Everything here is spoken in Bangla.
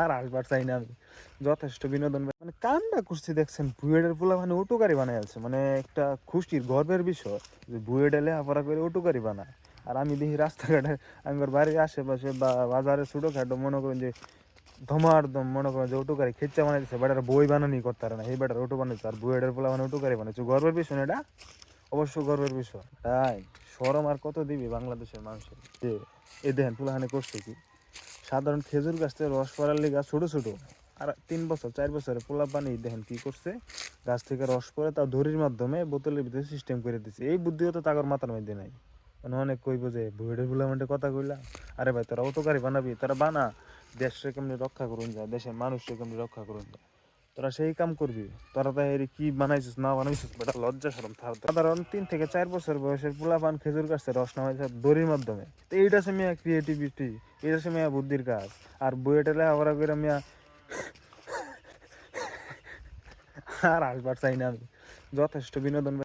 আর আসবার চাই না আমি। যথেষ্ট বিনোদন মানে কামটা করছি দেখছেন, বুয়েটের পোলা মানে অটুকারি বানাই আছে, মানে একটা খুশির গর্বের বিষয় যে বুয়েটে লেখাপড়া করে অটুকারি বানায়। আর আমি দেখি রাস্তাঘাটে আমার বাড়ির আশেপাশে বা বাজারে ছোটোখাটো মনে করেন যে ধমারদম মনে করেন যে অটুকারি খেচ্চা বানাইছে, বেটার বই বানানি করতে পারে না, এই বেটার অটো বানাইছে আর বুয়েটের পোলা মানে অটুকারি বানাইছে। গর্বের বিষয় না এটা, অবশ্য গর্বের বিষয়। তাই শরম আর কত দিবি বাংলাদেশের মানুষের যে এ দেখেন পোলাহানে করছে কি, সাধারণ খেজুর গাছ থেকে রস পড়ার লেগে ছোট ছোট আর 3 বছর 4 বছরের পোলা পানি দেখেন কি করছে, গাছ থেকে রস পড়ে তাও দড়ির মাধ্যমে বোতলের ভিতরে সিস্টেম করে দিচ্ছে। এই বুদ্ধিও তো তাগর মাথার মধ্যে নাই। মানে অনেক কইব যে বুয়েটের পোলা মানে কথা কইলা, আরে ভাই তোরা অতকারই বানাবি, তারা বানা, দেশকে কেমনি রক্ষা করুন যায়, দেশের মানুষকে কেমনি রক্ষা করুন যায়, তোরা সেই কাম করবি। তোরা তো এর কি বানাইছিস না বানাইছিস বেটা লজ্জা শরম থাক। সাধারণ 3 থেকে 4 বছর বয়সের পোলাপান খেজুর গাছে রস নামাইছে দড়ির মাধ্যমে, তো এইটা সে মিয়া ক্রিয়েটিভিটি, এটা সে মিয়া বুদ্ধির কাজ। আর বুয়েটে লেখাপড়া করে মিয়া আর আসবার চাই না আমি। যথেষ্ট বিনোদন।